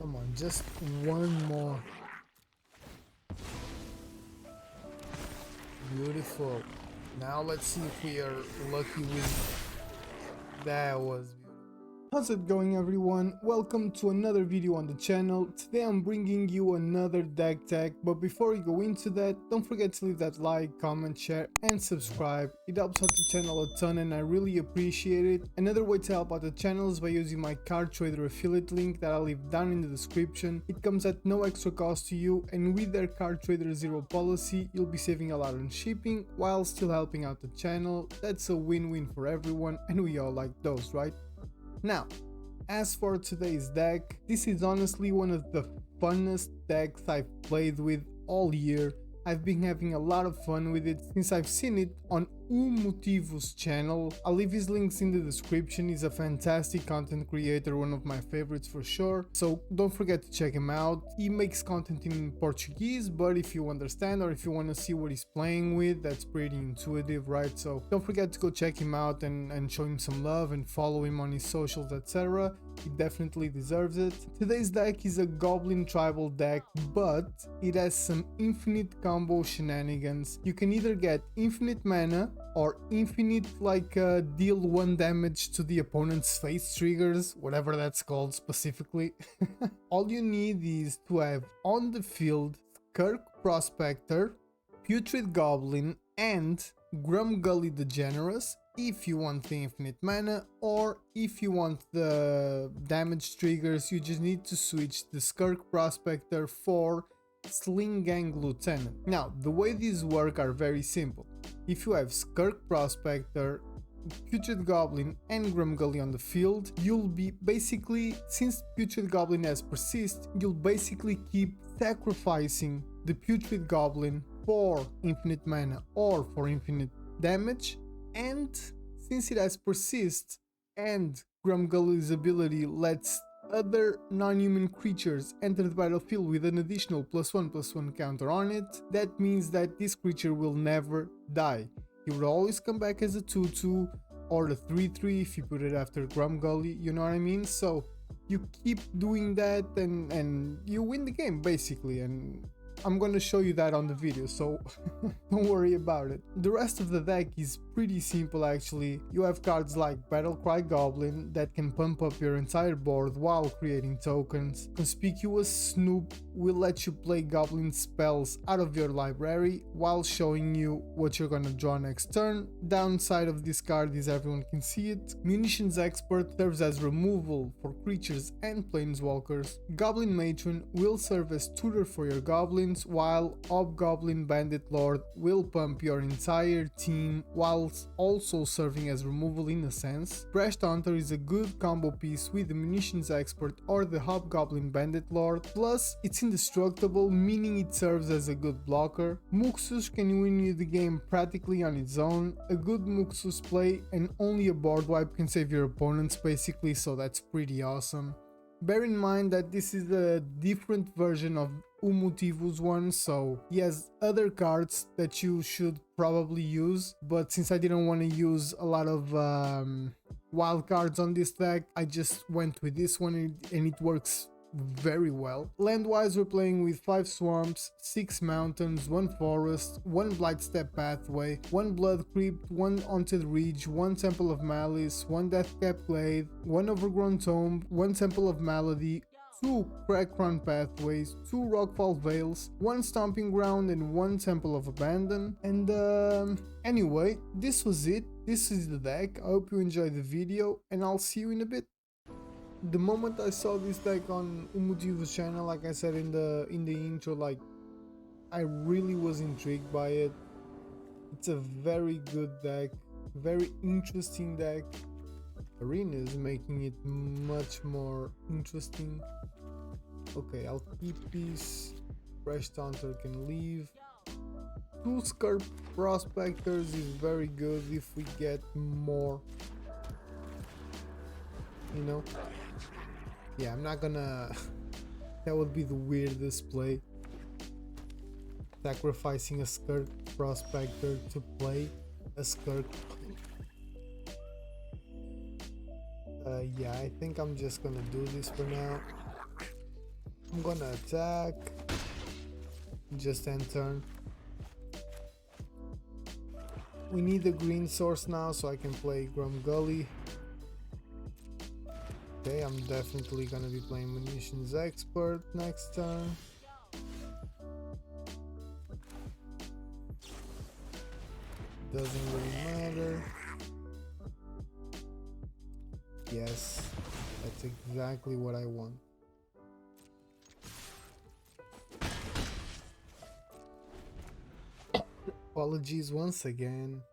Come on, just one more. Beautiful. Now let's see if we are lucky with that. Was beautiful. How's it going, everyone? Welcome to another video on the channel. Today I'm bringing you another deck tech, but before we go into that, don't forget to leave that like, comment, share and subscribe. It helps out the channel a ton and I really appreciate it. Another way to help out the channel is by using my card trader affiliate link that I'll leave down in the description. It comes at no extra cost to you, and with their card trader zero policy you'll be saving a lot on shipping while still helping out the channel. That's a win-win for everyone and we all like those, right? Now, as for today's deck, this is honestly one of the funnest decks I've played with all year. I've been having a lot of fun with it since I've seen it on Motivo's channel. I'll leave his links in the description. He's a fantastic content creator, one of my favorites for sure, so don't forget to check him out. He makes content in Portuguese, but if you understand or if you want to see what he's playing with, that's pretty intuitive, right? So don't forget to go check him out and show him some love and follow him on his socials, etc. He definitely deserves it. Today's deck is a Goblin tribal deck, but it has some infinite combo shenanigans. You can either get infinite mana or infinite deal 1 damage to the opponent's face triggers, whatever that's called specifically. All you need is to have on the field Skirk Prospector, Putrid Goblin and Grumgully the Generous if you want the infinite mana, or if you want the damage triggers you just need to switch the Skirk Prospector for Sling Gang Lieutenant. Now, the way these work are very simple. If you have Skirk Prospector, Putrid Goblin and Grumgully on the field, you'll be basically, since Putrid Goblin has Persist, you'll basically keep sacrificing the Putrid Goblin for infinite mana or for infinite damage, and since it has Persist and Grumgully's ability lets other non-human creatures enter the battlefield with an additional +1/+1 counter on it, that means that this creature will never die. It will always come back as a 2/2 or a 3/3 if you put it after Grumgully, you know what I mean? So you keep doing that and you win the game basically, and I'm gonna show you that on the video, so don't worry about it. The rest of the deck is pretty simple actually. You have cards like Battlecry Goblin that can pump up your entire board while creating tokens. Conspicuous Snoop will let you play Goblin spells out of your library while showing you what you're gonna draw next turn. Downside of this card is everyone can see it. Munitions Expert serves as removal for creatures and planeswalkers. Goblin Matron will serve as tutor for your goblins, while Hobgoblin Bandit Lord will pump your entire team whilst also serving as removal in a sense. Breast Hunter is a good combo piece with the Munitions Expert or the Hobgoblin Bandit Lord, plus it's indestructible, meaning it serves as a good blocker. Muxus can win you the game practically on its own. A good Muxus play and only a board wipe can save your opponents basically, so that's pretty awesome. Bear in mind that this is a different version of Motivo's one, so he has other cards that you should probably use, but since I didn't want to use a lot of wild cards on this deck, I just went with this one and it works very well. Land-wise, we're playing with 5 swamps, 6 mountains, 1 forest, 1 Blightstep pathway, 1 blood crypt, 1 haunted ridge, 1 temple of malice, 1 deathcap glade, 1 overgrown tomb, 1 temple of malady, 2 crack-run pathways, 2 rockfall vales, 1 stomping ground and 1 temple of abandon. And anyway, this was it. This is the deck. I hope you enjoyed the video and I'll see you in a bit. The moment I saw this deck on Motivo's channel, like I said in the intro, like I really was intrigued by it. It's a very good deck, very interesting deck. Arena is making it much more interesting. Okay, I'll keep this. Breast Hunter can leave. 2 Skirk Prospectors is very good if we get more, you know. Yeah, I'm not gonna that would be the weirdest play, sacrificing a Skirk Prospector to play a Skirk. Yeah, I think I'm just gonna do this for now. I'm gonna attack. Just end turn. We need a green source now so I can play Gully. Okay, I'm definitely gonna be playing Munitions Expert next turn. Doesn't really matter. Yes, that's exactly what I want. Apologies once again.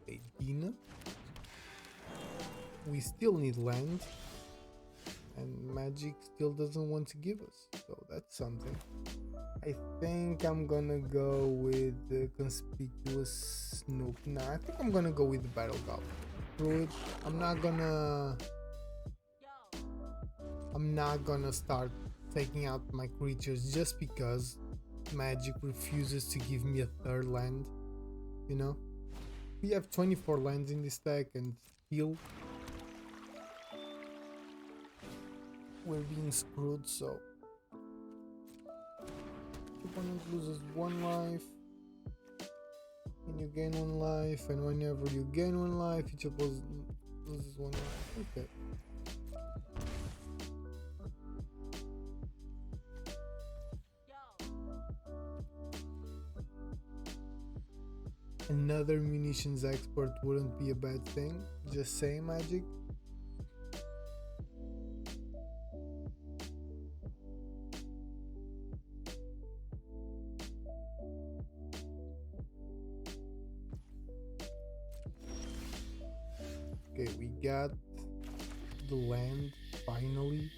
Hey, Dina. We still need land. And Magic still doesn't want to give us. So that's something. I think I'm gonna go with the Conspicuous Snoop. Nah, I think I'm gonna go with the Battle Goblin. Through it. I'm not gonna start taking out my creatures just because Magic refuses to give me a third land. You know? We have 24 lands in this deck and still we're being screwed, so opponent loses 1 life and you gain 1 life, and whenever you gain 1 life each opponent loses 1 life. Okay. Another Munitions Expert wouldn't be a bad thing, just saying, Magic. Okay, we got the land finally.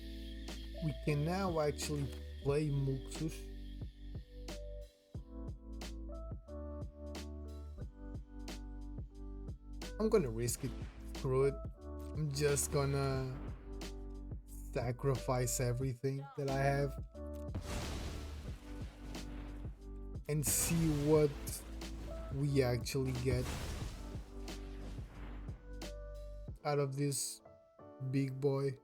We can now actually play Muxus. I'm gonna risk it. Screw it. I'm just gonna sacrifice everything that I have and see what we actually get out of this big boy,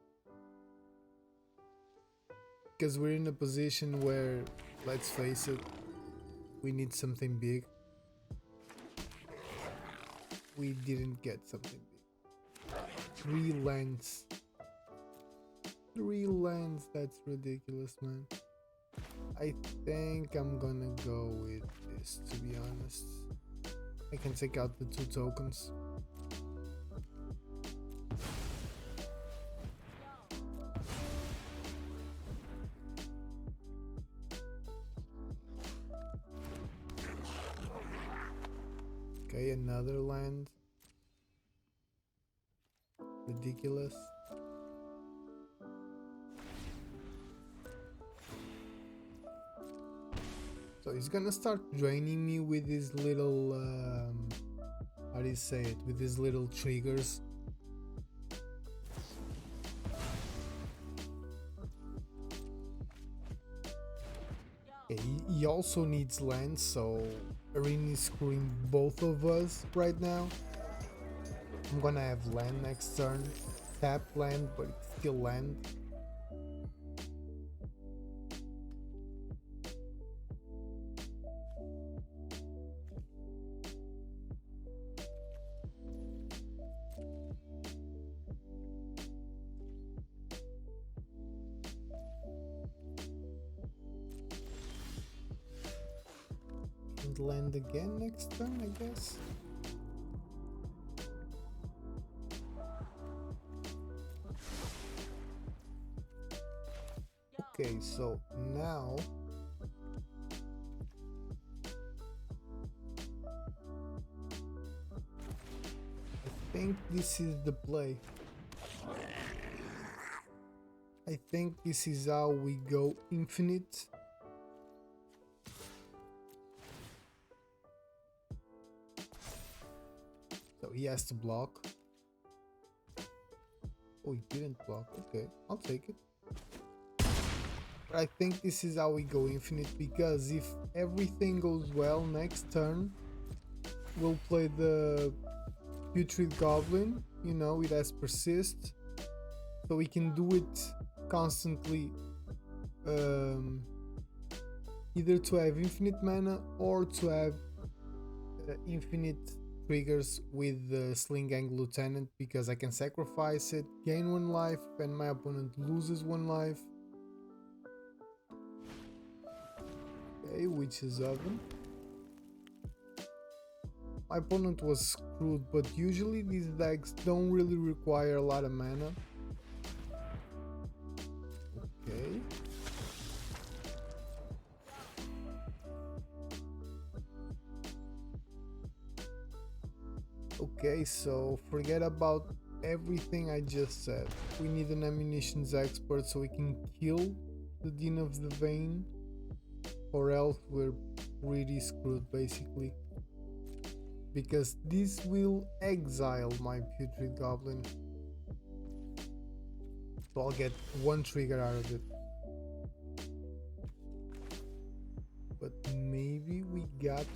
because we're in a position where, let's face it, we need something big. We didn't get something big. 3 lands. 3 lands, that's ridiculous, man. I think I'm gonna go with this, to be honest. I can take out the 2 tokens. Okay, another land. Ridiculous. So he's gonna start draining me with his little, how do you say it? With his little triggers. Okay, he also needs land, so Arena is screwing both of us right now. I'm gonna have land next turn. Tap land, but it's still land. And land again next turn, I guess. Okay, so now I think this is the play. I think this is how we go infinite. So he has to block. Oh, he didn't block. Okay, I'll take it. But I think this is how we go infinite, because if everything goes well next turn, we'll play the Putrid Goblin, you know, it has persist. so we can do it constantly, either to have infinite mana or to have infinite triggers with the Sling Gang Lieutenant, because I can sacrifice it, gain 1 life, and my opponent loses 1 life. Okay, Witch's Oven. My opponent was screwed, but usually these decks don't really require a lot of mana. Okay. Okay, so forget about everything I just said. We need an ammunitions expert so we can kill the Dean of the Vein, or else we're pretty screwed basically. Because this will exile my Putrid Goblin. So I'll get 1 trigger out of it. But maybe we got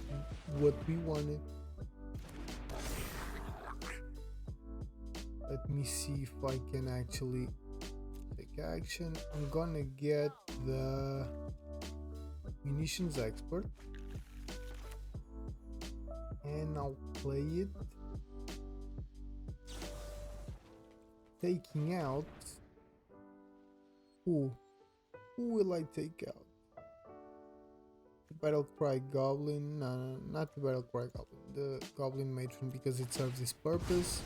what we wanted. Let me see if I can actually take action. I'm gonna get the munitions expert. And I'll play it, taking out. Who will I take out? The Battlecry Goblin? No, not the Battlecry Goblin. The Goblin Matron, because it serves this purpose.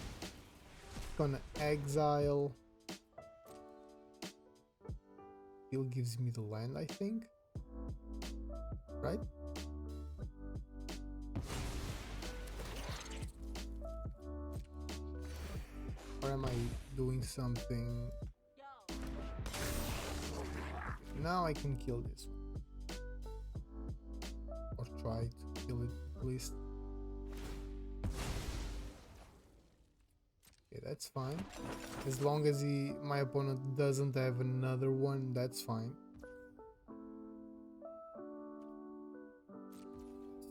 Gonna exile. Still gives me the land, I think. Right? Or am I doing something? Now I can kill this one. Or try to kill it at least. Okay, that's fine. As long as my opponent doesn't have another one, that's fine.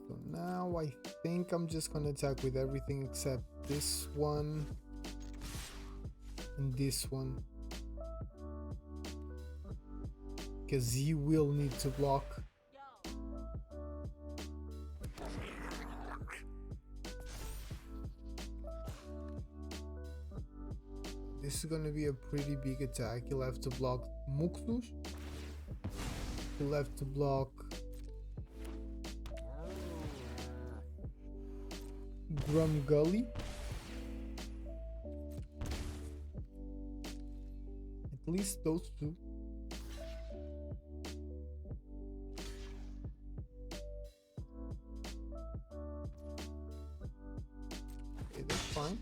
So now I think I'm just gonna attack with everything except this one. And this one, because he will need to block. This is gonna be a pretty big attack. He'll have to block Muxus. He'll have to block Grumgully. At least those 2. Okay, that's fine.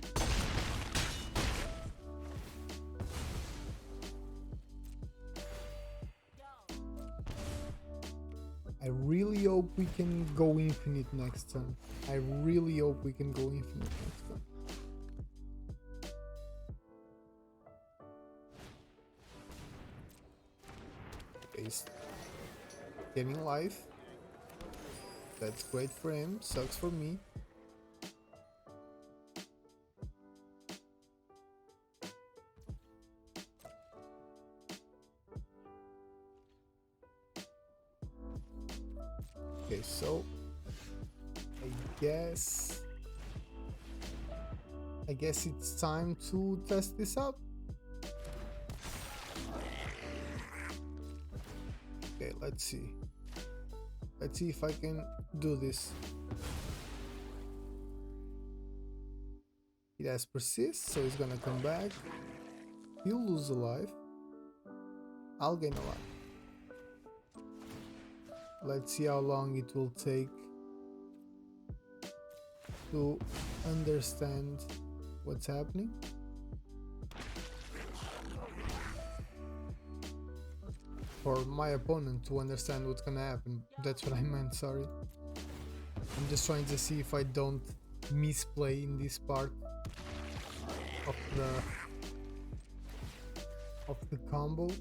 I really hope we can go infinite next turn. I really hope we can go infinite next turn. He's getting life. That's great for him, sucks for me. Okay, so I guess it's time to test this out. Okay, let's see. Let's see if I can do this. It has persist, so he's gonna come back. He'll lose a life. I'll gain a life. Let's see how long it will take to understand what's happening. For my opponent to understand what's gonna happen. That's what I meant, sorry. I'm just trying to see if I don't misplay in this part of the combo.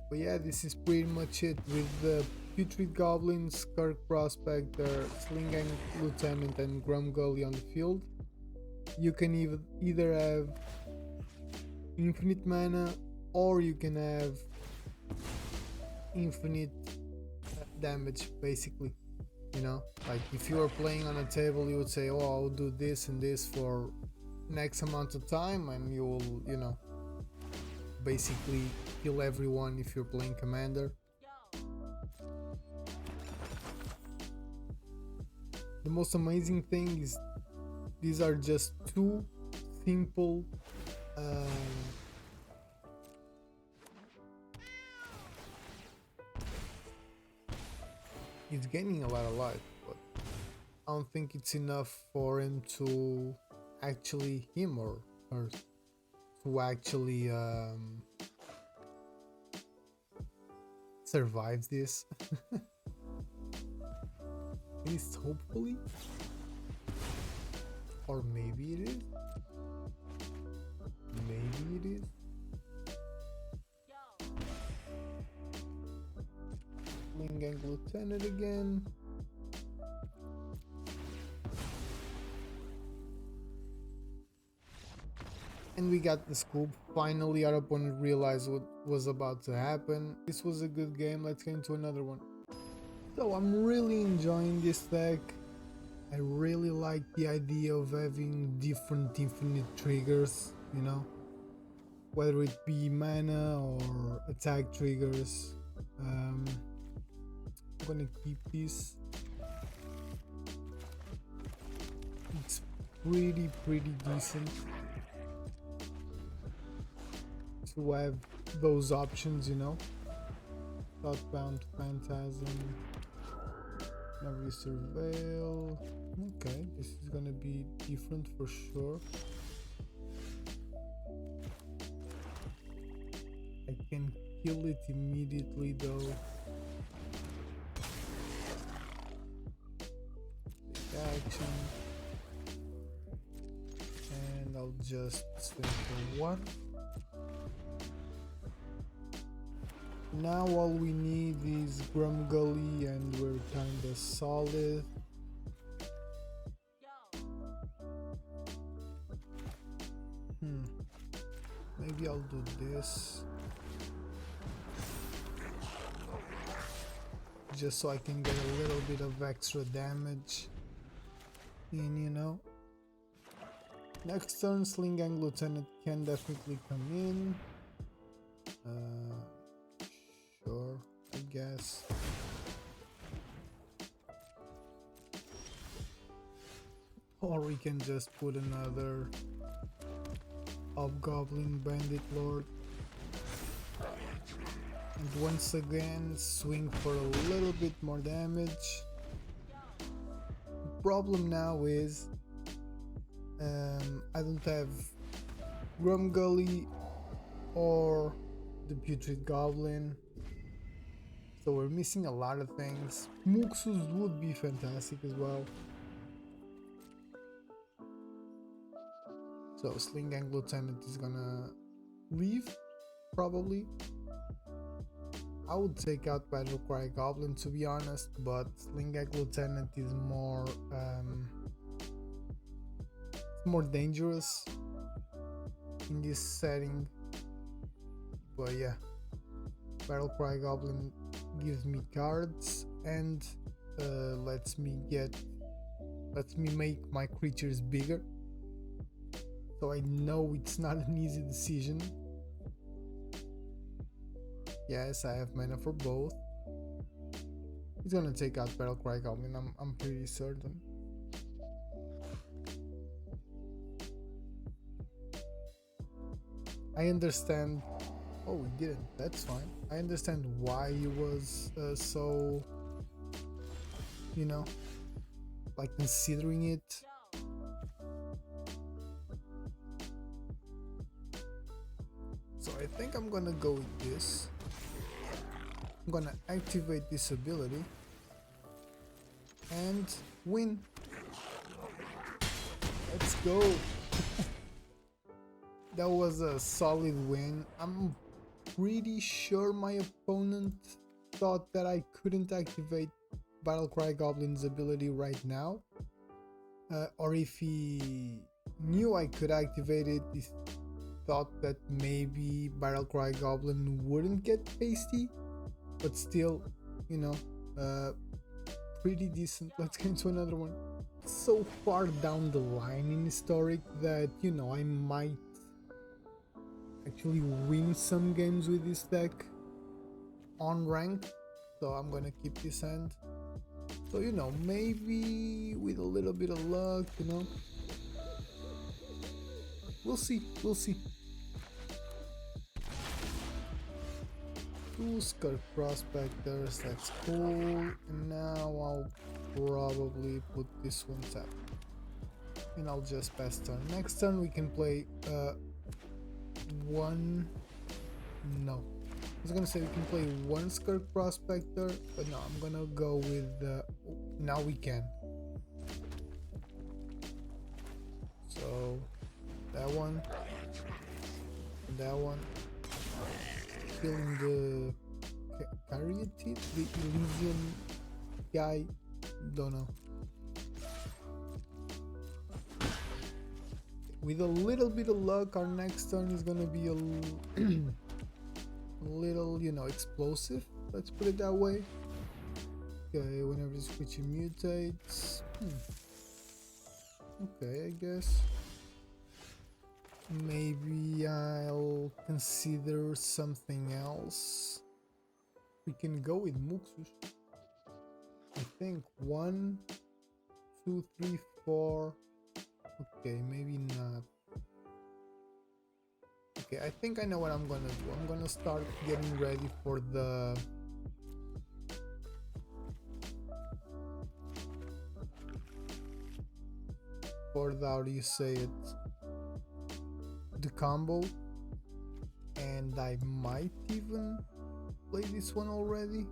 But yeah, this is pretty much it with the Putrid Goblins, Kirk Prospector, Sling Gang Lieutenant, and Grumgully on the field. You can either have infinite mana or you can have infinite damage, basically. You know, like if you are playing on a table, you would say, oh, I'll do this and this for next amount of time, and you will, you know, basically kill everyone if you're playing commander. The most amazing thing is these are just two simple he's gaining a lot of life, but I don't think it's enough for him to actually, him or her, to actually survive this. At least hopefully, or maybe it is. Maybe it is. Gang Lieutenant again. And we got the scoop. Finally our opponent realized what was about to happen. This was a good game. Let's get into another one. So I'm really enjoying this deck. I really like the idea of having different infinite triggers, you know, whether it be mana or attack triggers. I'm gonna keep this. It's pretty decent to have those options, you know. Southbound Phantasm, Never Surveil. Okay, this is gonna be different for sure. I can kill it immediately though. Action, and I'll just swing for one. Now all we need is Gully and we're kinda solid. Maybe I'll do this just so I can get a little bit of extra damage in, you know. Next turn, Sling Gang Lieutenant can definitely come in. Sure, I guess. Or we can just put another Goblin Bandit Lord. And once again, swing for a little bit more damage. The problem now is I don't have Gully or the Putrid Goblin, so we're missing a lot of things. Muxus would be fantastic as well. So Sling Gang Lieutenant is gonna leave, probably. I would take out Battlecry Goblin, to be honest, but Sling Gang Lieutenant is more more dangerous in this setting. But yeah, Battlecry Goblin gives me cards and lets me make my creatures bigger. So I know it's not an easy decision. Yes, I have mana for both. He's gonna take out Battlecry Goblin, I'm pretty certain. I understand. Oh, he didn't. That's fine. I understand why he was so, you know, like considering it. So I think I'm gonna go with this. I'm gonna activate this ability and win. Let's go. That was a solid win. I'm pretty sure my opponent thought that I couldn't activate Battlecry Goblin's ability right now, or if he knew I could activate it, he thought that maybe Battlecry Goblin wouldn't get pasty, but still, you know, pretty decent. Let's get into another one. So far down the line in Historic that, you know, I might actually win some games with this deck on rank, so I'm gonna keep this hand. So, you know, maybe with a little bit of luck, you know, we'll see. Two Scarf Prospectors, that's cool. And now I'll probably put this one tap, and I'll just pass turn. Next turn we can play one. No, I was gonna say we can play one Scarf Prospector, but no, I'm gonna go with now we can. So that one, killing the Caryatid, the Elysian guy, don't know. With a little bit of luck, our next turn is gonna be a little, you know, explosive, let's put it that way. Okay, whenever this creature mutates, okay, I guess maybe I'll consider something else. We can go with Muxus. I think 1, 2, 3, 4. Okay, maybe not. Okay, I think I know what I'm gonna do. I'm gonna start getting ready for the how do you say it, the combo, and I might even play this one already.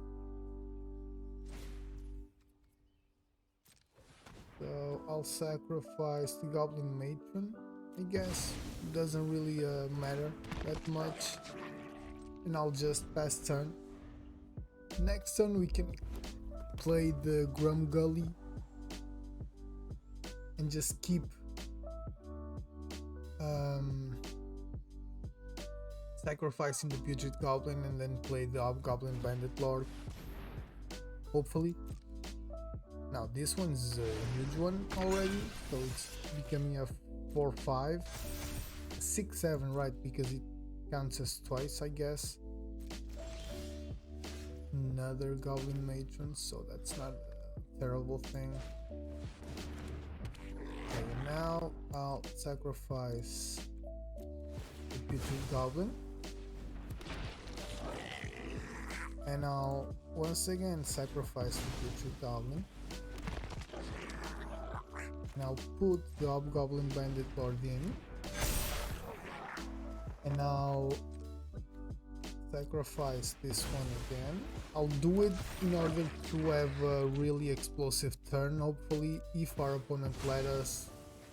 So I'll sacrifice the Goblin Matron, I guess. It doesn't really matter that much, and I'll just pass turn. Next turn we can play the Grum Gully and just keep sacrificing the Putrid Goblin and then play the Hobgoblin Bandit Lord, hopefully. Now this one's a huge one already, so it's becoming a 4-5, 6-7, right, because it counts as twice, I guess. Another Goblin Matron, so that's not a terrible thing. Okay, now I'll sacrifice the Putrid Goblin, and I'll once again sacrifice the Putrid Goblin, and I'll put the Hobgoblin Bandit Lord in, and I'll sacrifice this one again. I'll do it in order to have a really explosive turn, hopefully, if our opponent let us,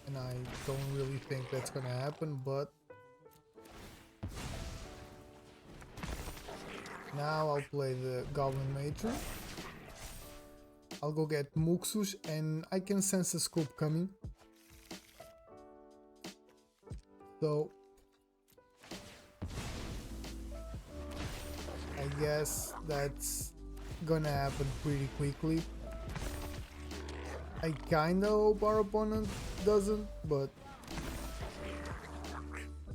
and I don't really think that's gonna happen, but now I'll play the Goblin Matron. I'll go get Muxus, and I can sense a scoop coming. So I guess that's gonna happen pretty quickly. I kinda hope our opponent doesn't, but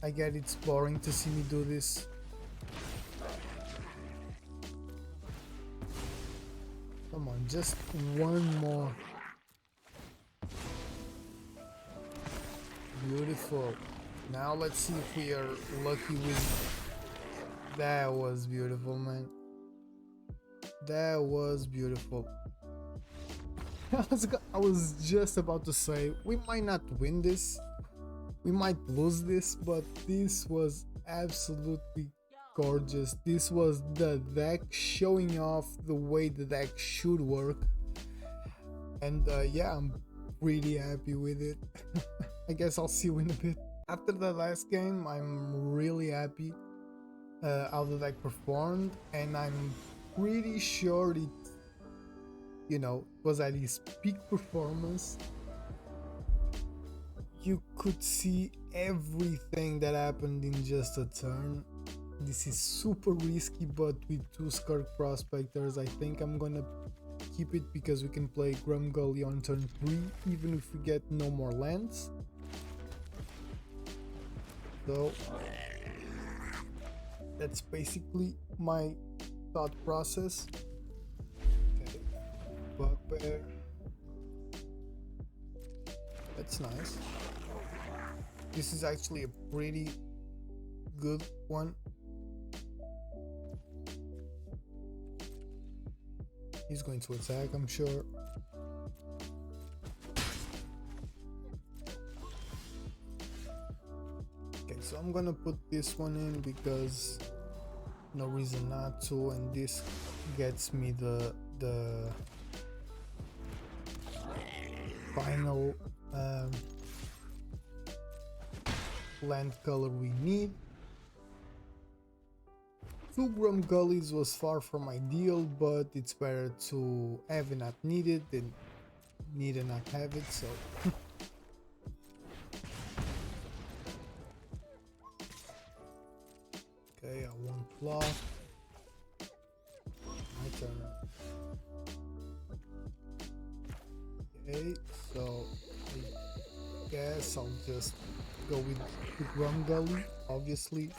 I get it's boring to see me do this. Come on, just one more. Beautiful. Now let's see if we are lucky with... That was beautiful, man. That was beautiful. I was just about to say, we might not win this, we might lose this, but this was absolutely gorgeous. This was the deck showing off the way the deck should work, and yeah, I'm pretty happy with it. I guess I'll see you in a bit. After the last game, I'm really happy how the deck performed, and I'm pretty sure it, you know, was at its peak performance. You could see everything that happened in just a turn. This is super risky, but with 2 Skirk Prospectors, I think I'm gonna keep it because we can play Grumgully on turn 3, even if we get no more lands. So that's basically my thought process. Okay, Bugbear. That's nice. This is actually a pretty good one. He's going to attack, I'm sure. Okay, so I'm gonna put this one in because no reason not to, and this gets me the final land color we need. 2 Grumgullies was far from ideal, but it's better to have and not need it than need and not have it, so okay, I won't block. My turn. Okay, so I guess I'll just go with the Grumgully, obviously.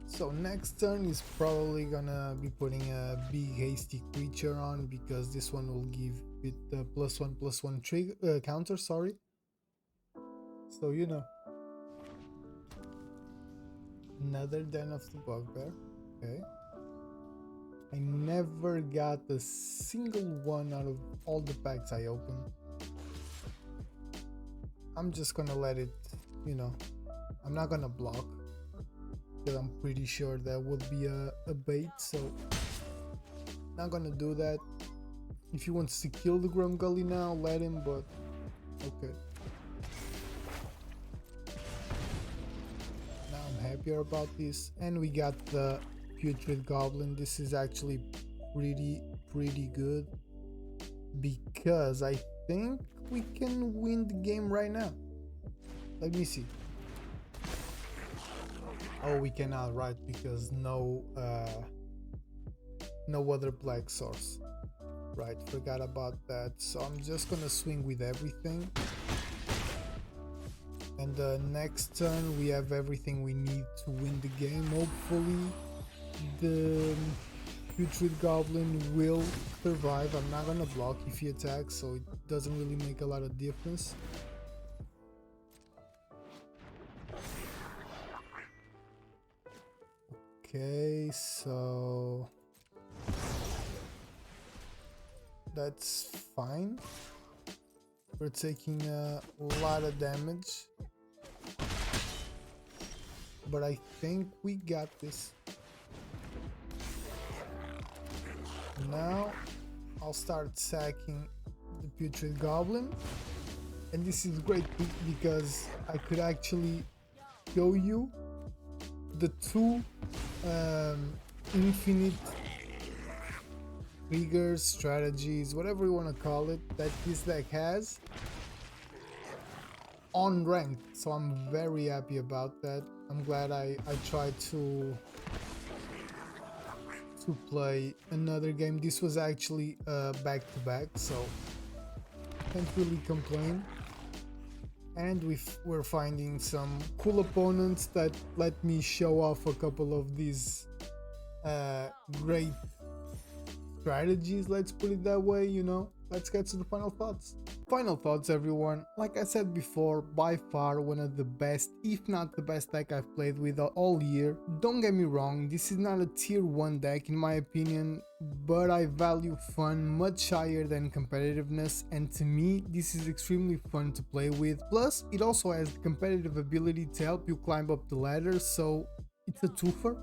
So next turn is probably gonna be putting a big hasty creature on because this one will give it the +1/+1 trigger counter, sorry. So you know. Another Den of the Bugbear. Okay. I never got a single one out of all the packs I opened. I'm just gonna let it, you know, I'm not gonna block. I'm pretty sure that would be a bait, so not gonna do that. If he wants to kill the Grumgully now, let him, but okay. Now I'm happier about this, and we got the Putrid Goblin. This is actually pretty good because I think we can win the game right now. Let me see. Oh, we cannot, right? Because no other black source. Right, forgot about that. So I'm just gonna swing with everything. And the next turn we have everything we need to win the game. Hopefully the Putrid Goblin will survive. I'm not gonna block if he attacks, so it doesn't really make a lot of difference. Okay, so that's fine. We're taking a lot of damage, but I think we got this. Now I'll start sacking the Putrid Goblin, and this is great because I could actually show you the 2 infinite triggers, strategies, whatever you want to call it, that this deck has on ranked. So I'm very happy about that. I'm glad I tried to play another game. This was actually back-to-back, so can't really complain. And we're finding some cool opponents that let me show off a couple of these great strategies, let's put it that way, you know. Let's get to the final thoughts. Final thoughts, everyone. Like I said before, by far one of the best, if not the best deck I've played with all year. Don't get me wrong, this is not a tier 1 deck in my opinion, but I value fun much higher than competitiveness, and to me this is extremely fun to play with. Plus it also has the competitive ability to help you climb up the ladder, so it's a twofer.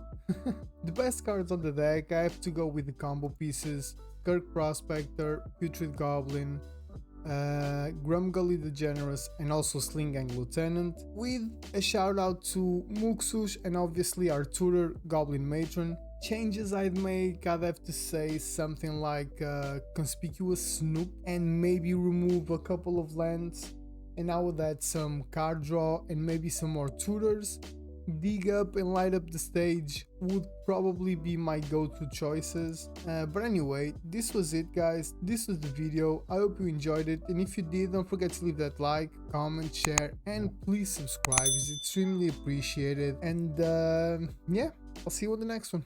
The best cards on the deck, I have to go with the combo pieces: Skirk Prospector, Putrid Goblin, Grumgully the Generous, and also Sling-Gang Lieutenant, with a shout out to Muxush and obviously our tutor Goblin Matron. Changes I'd make, I'd have to say something like Conspicuous Snoop, and maybe remove a couple of lands. and I would add some card draw and maybe some more tutors. Dig up and light up the stage would probably be my go-to choices. But anyway, this was it guys, this was the video. I hope you enjoyed it, and if you did, don't forget to leave that like, comment, share, and please subscribe, it's extremely appreciated. And yeah, I'll see you on the next one.